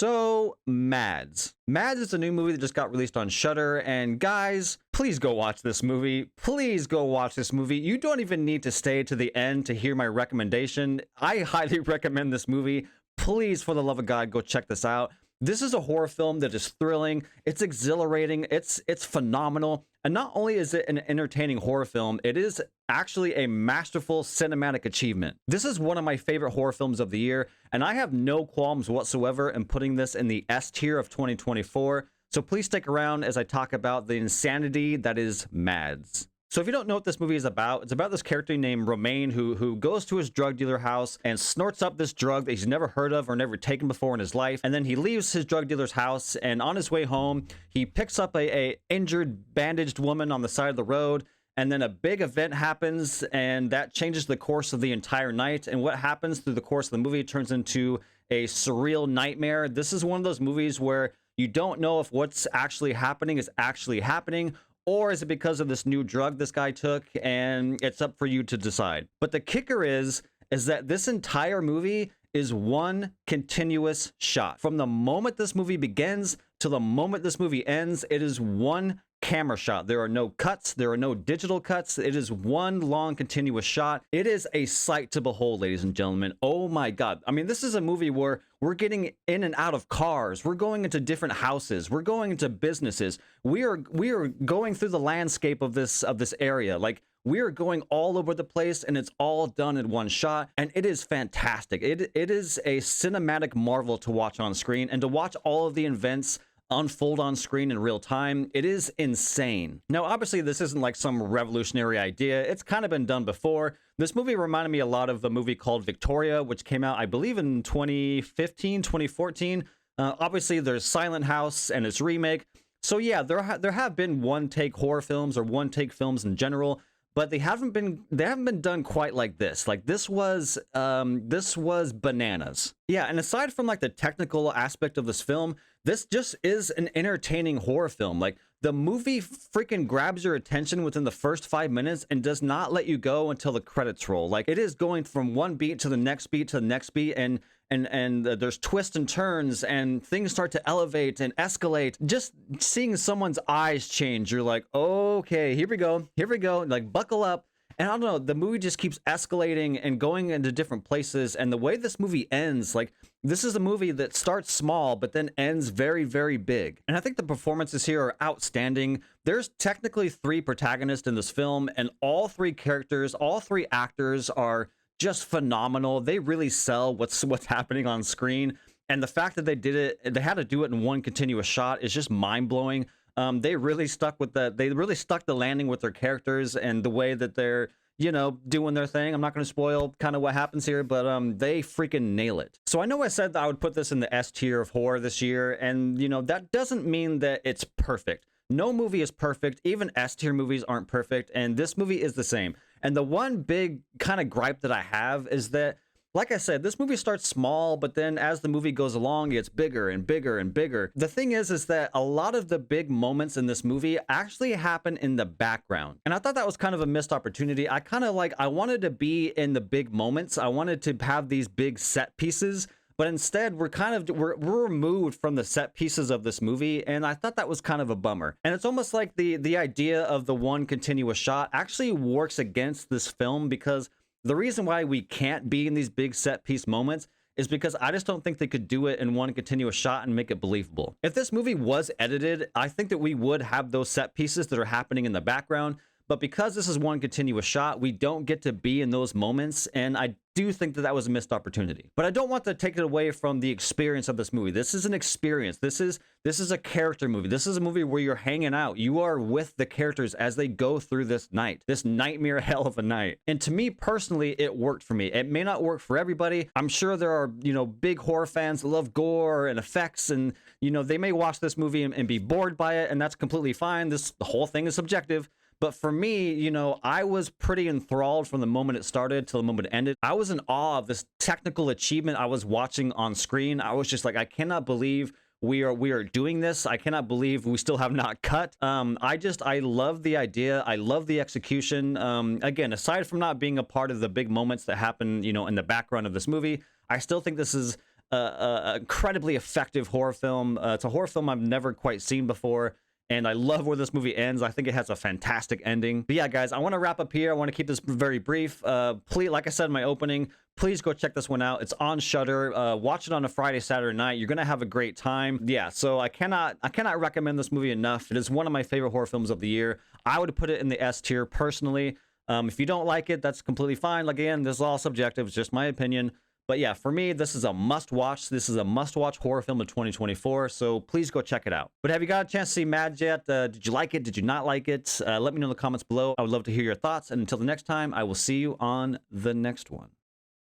So, Mads. Mads is a new movie that just got released on Shudder, and guys, please go watch this movie. Please go watch this movie. You don't even need to stay to the end to hear my recommendation. I highly recommend this movie. Please, for the love of God, go check this out. This is a horror film that is thrilling, it's exhilarating, it's phenomenal, and not only is it an entertaining horror film, it is actually a masterful cinematic achievement. This is one of my favorite horror films of the year, and I have no qualms whatsoever in putting this in the S tier of 2024, so please stick around as I talk about the insanity that is Mads. So if you don't know what this movie is about, it's about this character named Romain who goes to his drug dealer house and snorts up this drug that he's never heard of or never taken before in his life. And then he leaves his drug dealer's house, and on his way home, he picks up a injured, bandaged woman on the side of the road. And then a big event happens, and that changes the course of the entire night. And what happens through the course of the movie turns into a surreal nightmare. This is one of those movies where you don't know if what's actually happening is actually happening, or is it because of this new drug this guy took, and it's up for you to decide. But the kicker is that this entire movie is one continuous shot. From the moment this movie begins to the moment this movie ends, it is one camera shot. There are no cuts. There are no digital cuts. It is one long continuous shot. It is a sight to behold, ladies and gentlemen. Oh my God. I mean, this is a movie where we're getting in and out of cars. We're going into different houses. We're going into businesses. We are going through the landscape of this area. Like, we are going all over the place, and it's all done in one shot, and it is fantastic. It is a cinematic marvel to watch on screen, and to watch all of the events unfold on screen in real time. It is insane. Now, obviously, this isn't like some revolutionary idea. It's kind of been done before. This movie reminded me a lot of a movie called Victoria, which came out, I believe, in 2015, 2014. Obviously, there's Silent House and its remake. So yeah, there have been one-take horror films or one-take films in general, but they haven't been done quite like this. Like, this was bananas. Yeah, and aside from like the technical aspect of this film, this just is an entertaining horror film. Like, the movie freaking grabs your attention within the first 5 minutes and does not let you go until the credits roll. Like, it is going from one beat to the next beat to the next beat, and there's twists and turns, and things start to elevate and escalate. Just seeing someone's eyes change, you're like, okay, here we go, like, buckle up. And I don't know, the movie just keeps escalating and going into different places. And the way this movie ends, like, this is a movie that starts small, but then ends very, very big. And I think the performances here are outstanding. There's technically 3 protagonists in this film, and all 3 characters, all 3 actors are just phenomenal. They really sell what's happening on screen. And the fact that they had to do it in one continuous shot is just mind-blowing. They really stuck the landing with their characters and the way that they're, doing their thing. I'm not going to spoil kind of what happens here, but they freaking nail it. So I know I said that I would put this in the S tier of horror this year, and that doesn't mean that it's perfect. No movie is perfect. Even S tier movies aren't perfect, and this movie is the same. And the one big kind of gripe that I have is that, like I said, this movie starts small, but then as the movie goes along, it gets bigger and bigger and bigger. The thing is that a lot of the big moments in this movie actually happen in the background. And I thought that was kind of a missed opportunity. I wanted to be in the big moments. I wanted to have these big set pieces, but instead we're removed from the set pieces of this movie, and I thought that was kind of a bummer. And it's almost like the idea of the one continuous shot actually works against this film, because the reason why we can't be in these big set piece moments is because I just don't think they could do it in one continuous shot and make it believable. If this movie was edited, I think that we would have those set pieces that are happening in the background. But because this is one continuous shot, we don't get to be in those moments, and I do think that was a missed opportunity. But I don't want to take it away from the experience of this movie. This is an experience. This is a character movie. This is a movie where you're hanging out. You are with the characters as they go through this nightmare hell of a night. And to me personally, it worked for me. It may not work for everybody. I'm sure there are, big horror fans that love gore and effects, and, they may watch this movie and be bored by it, and that's completely fine. The whole thing is subjective. But for me, I was pretty enthralled from the moment it started till the moment it ended. I was in awe of this technical achievement I was watching on screen. I was just like, I cannot believe we are doing this. I cannot believe we still have not cut. I love the idea. I love the execution. Again, aside from not being a part of the big moments that happen, in the background of this movie, I still think this is incredibly effective horror film. It's a horror film I've never quite seen before, and I love where this movie ends. I think it has a fantastic ending. But yeah, guys, I want to wrap up here. I want to keep this very brief. Please, like I said in my opening, please go check this one out. It's on Shudder. Watch it on a Friday, Saturday night. You're gonna have a great time. Yeah, so I cannot recommend this movie enough. It is one of my favorite horror films of the year. I would put it in the S tier personally. If you don't like it, that's completely fine. Like, again, this is all subjective. It's just my opinion. But yeah, for me, this is a must-watch. This is a must-watch horror film of 2024, so please go check it out. But have you got a chance to see Mad yet? Did you like it? Did you not like it? Let me know in the comments below. I would love to hear your thoughts. And until the next time, I will see you on the next one.